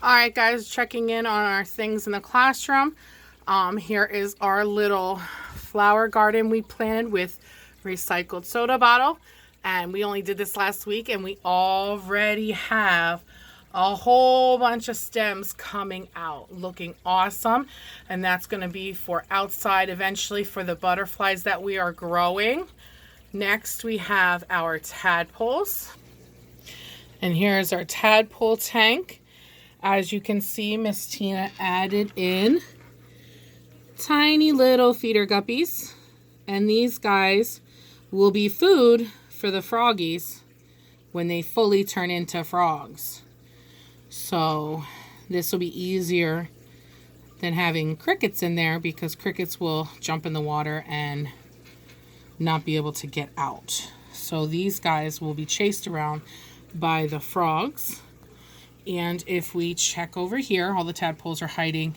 All right, guys, checking in on our things in the classroom. Here is our little flower garden we planted with recycled soda bottle. And we only did this last week, and we already have a whole bunch of stems coming out, looking awesome. And that's going to be for outside eventually for the butterflies that we are growing. Next, we have our tadpoles. And here's our tadpole tank. As you can see, Miss Tina added in tiny little feeder guppies. And these guys will be food for the froggies when they fully turn into frogs. So this will be easier than having crickets in there, because crickets will jump in the water and not be able to get out. So these guys will be chased around by the frogs. And if we check over here, all the tadpoles are hiding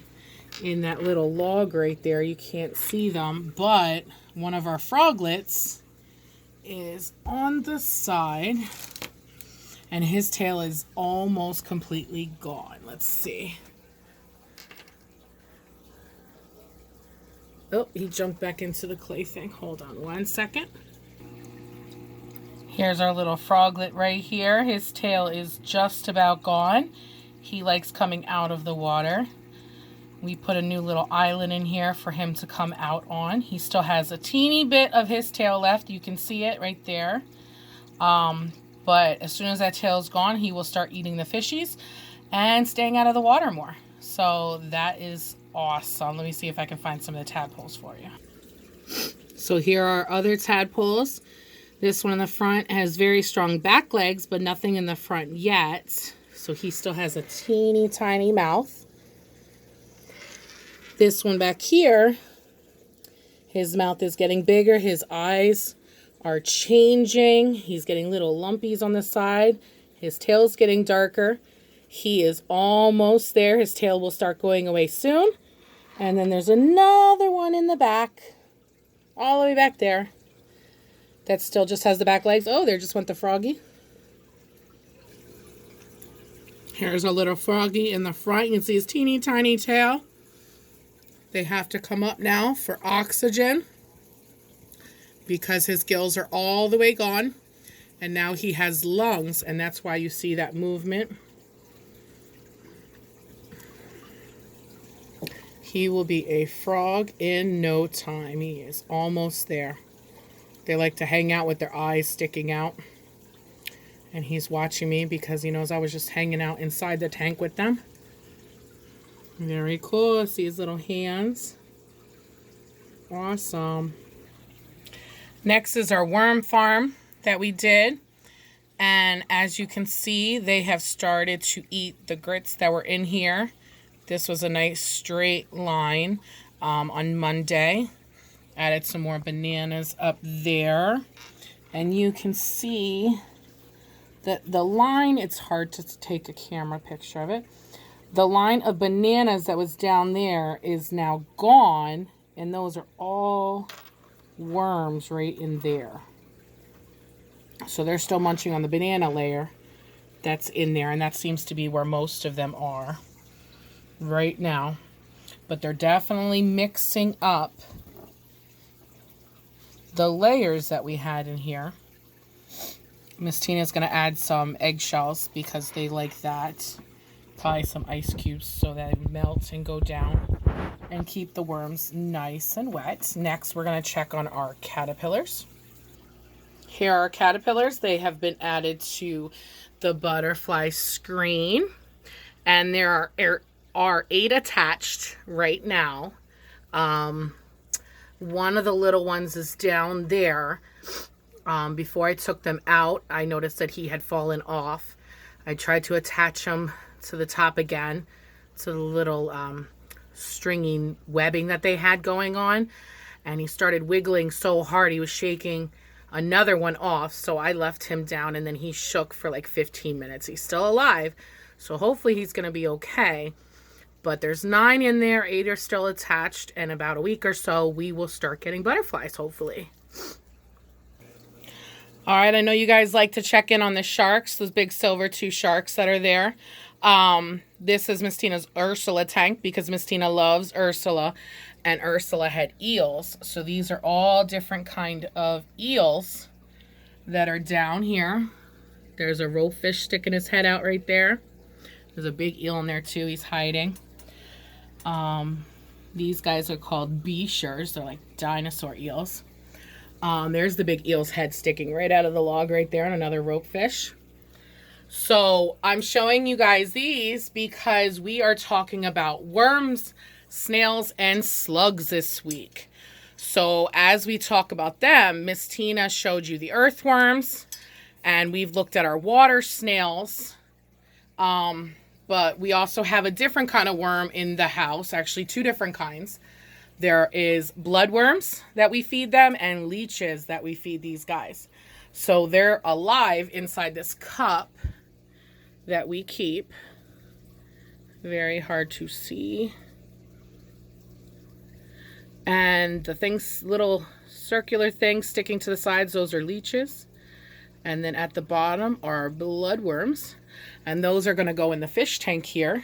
in that little log right there. You can't see them, but one of our froglets is on the side, and his tail is almost completely gone. Let's see. Oh, he jumped back into the clay thing. Hold on one second. Here's our little froglet right here. His tail is just about gone. He likes coming out of the water. We put a new little island in here for him to come out on. He still has a teeny bit of his tail left. You can see it right there. But as soon as that tail's gone, he will start eating the fishies and staying out of the water more. So that is awesome. Let me see if I can find some of the tadpoles for you. So here are other tadpoles. This one in the front has very strong back legs, but nothing in the front yet. So he still has a teeny tiny mouth. This one back here, his mouth is getting bigger. His eyes are changing. He's getting little lumpies on the side. His tail is getting darker. He is almost there. His tail will start going away soon. And then there's another one in the back, all the way back there, that still just has the back legs. Oh, there just went the froggy. Here's a little froggy in the front. You can see his teeny tiny tail. They have to come up now for oxygen because his gills are all the way gone. And now he has lungs, and that's why you see that movement. He will be a frog in no time. He is almost there. They like to hang out with their eyes sticking out. And he's watching me because he knows I was just hanging out inside the tank with them. Very cool. See his little hands. Awesome. Next is our worm farm that we did. And as you can see, they have started to eat the grits that were in here. This was a nice straight line on Monday. Added some more bananas up there. And you can see that the line, it's hard to take a camera picture of it. The line of bananas that was down there is now gone. And those are all worms right in there. So they're still munching on the banana layer that's in there. And that seems to be where most of them are right now. But they're definitely mixing up the layers that we had in here. Miss Tina's going to add some eggshells because they like that. Probably some ice cubes so that they melt and go down and keep the worms nice and wet. Next, we're going to check on our caterpillars. Here are our caterpillars. They have been added to the butterfly screen. And there are 8 attached right now. One of the little ones is down there. Before I took them out, I noticed that he had fallen off. I tried to attach him to the top again, to the little stringing webbing that they had going on. And he started wiggling so hard, he was shaking another one off. So I left him down, and then he shook for like 15 minutes. He's still alive, so hopefully he's going to be okay. But there's 9 in there, 8 are still attached, and about a week or so, we will start getting butterflies, hopefully. All right, I know you guys like to check in on the sharks, those big silver tooth sharks that are there. This is Miss Tina's Ursula tank because Miss Tina loves Ursula, and Ursula had eels. So these are all different kind of eels that are down here. There's a rope fish sticking his head out right there. There's a big eel in there too. He's hiding. These guys are called bichers. They're like dinosaur eels. There's the big eel's head sticking right out of the log right there, and another rope fish. So I'm showing you guys these because we are talking about worms, snails, and slugs this week. So as we talk about them, Miss Tina showed you the earthworms, and we've looked at our water snails. But we also have a different kind of worm in the house, actually 2 different kinds. There is bloodworms that we feed them and leeches that we feed these guys. So they're alive inside this cup that we keep. Very hard to see. And the things, little circular things sticking to the sides, those are leeches. And then at the bottom are bloodworms. And those are going to go in the fish tank here.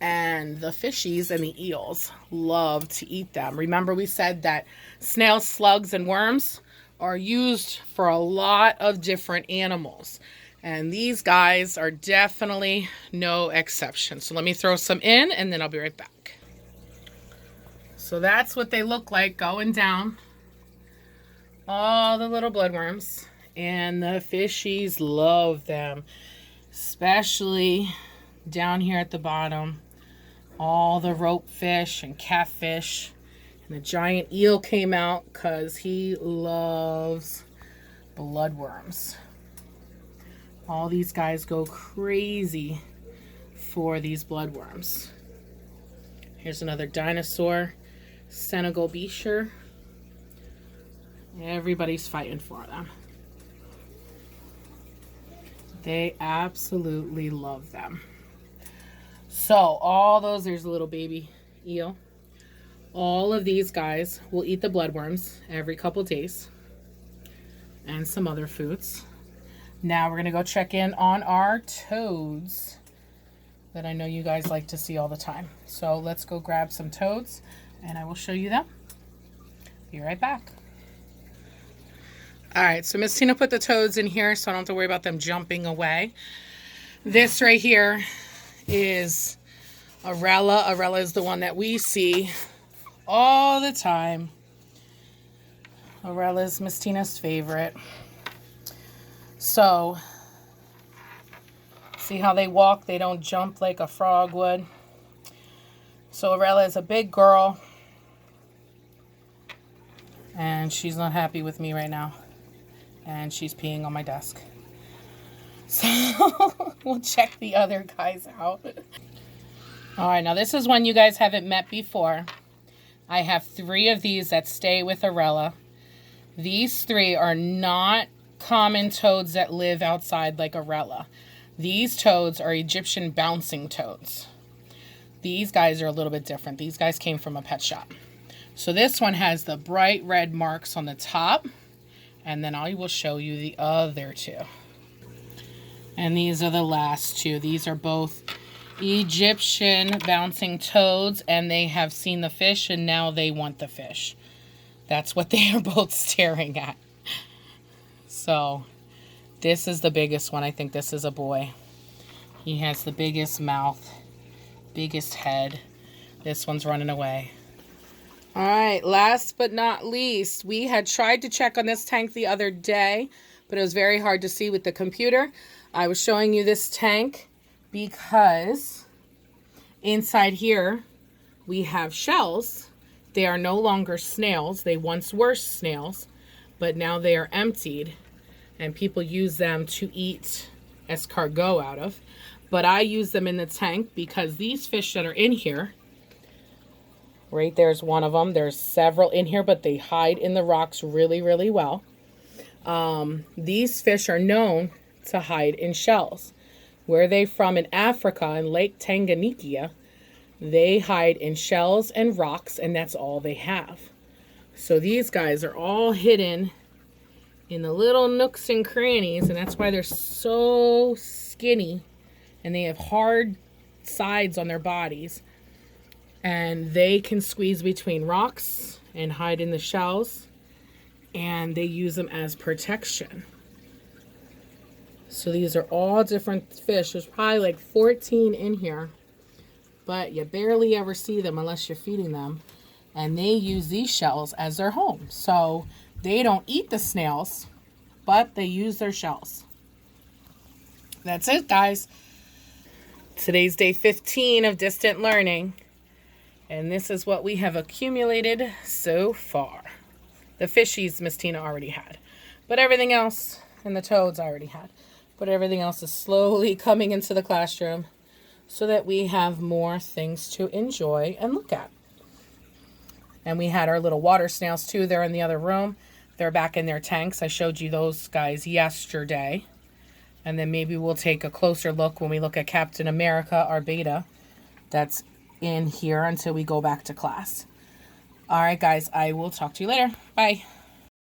And the fishies and the eels love to eat them. Remember we said that snails, slugs, and worms are used for a lot of different animals. And these guys are definitely no exception. So let me throw some in and then I'll be right back. So that's what they look like going down. All the little bloodworms. And the fishies love them. Especially down here at the bottom. All the rope fish and catfish. And the giant eel came out because he loves bloodworms. All these guys go crazy for these bloodworms. Here's another dinosaur, Senegal bichir. Everybody's fighting for them. They absolutely love them. So all those, there's a little baby eel. All of these guys will eat the bloodworms every couple days and some other foods. Now we're going to go check in on our toads that I know you guys like to see all the time. So let's go grab some toads and I will show you them. Be right back. All right, so Miss Tina put the toads in here so I don't have to worry about them jumping away. This right here is Arella. Arella is the one that we see all the time. Arella is Miss Tina's favorite. So, see how they walk? They don't jump like a frog would. So Arella is a big girl. And she's not happy with me right now. And she's peeing on my desk. So, we'll check the other guys out. Alright, now this is one you guys haven't met before. I have 3 of these that stay with Arella. These 3 are not common toads that live outside like Arella. These toads are Egyptian bouncing toads. These guys are a little bit different. These guys came from a pet shop. So this one has the bright red marks on the top. And then I will show you the other 2. And these are the last 2. These are both Egyptian bouncing toads. And they have seen the fish and now they want the fish. That's what they are both staring at. So this is the biggest one. I think this is a boy. He has the biggest mouth, biggest head. This one's running away. All right, last but not least, we had tried to check on this tank the other day, but it was very hard to see with the computer. I was showing you this tank because inside here we have shells. They are no longer snails. They once were snails, but now they are emptied, and people use them to eat escargot out of. But I use them in the tank because these fish that are in here, right there's one of them. There's several in here, but they hide in the rocks really, really well. These fish are known to hide in shells. Where are they from? In Africa, in Lake Tanganyika, they hide in shells and rocks, and that's all they have. So these guys are all hidden in the little nooks and crannies, and that's why they're so skinny and they have hard sides on their bodies, and they can squeeze between rocks and hide in the shells, and they use them as protection. So these are all different fish. There's probably like 14 in here, but you barely ever see them unless you're feeding them. And they use these shells as their home. So they don't eat the snails, but they use their shells. That's it, guys. Today's day 15 of distant learning. And this is what we have accumulated so far. The fishies Miss Tina already had. But everything else, and the toads I already had. But everything else is slowly coming into the classroom so that we have more things to enjoy and look at. And we had our little water snails too. They're in the other room. They're back in their tanks. I showed you those guys yesterday. And then maybe we'll take a closer look when we look at Captain America, our beta, that's in here until we go back to class. All right, guys, I will talk to you later. Bye.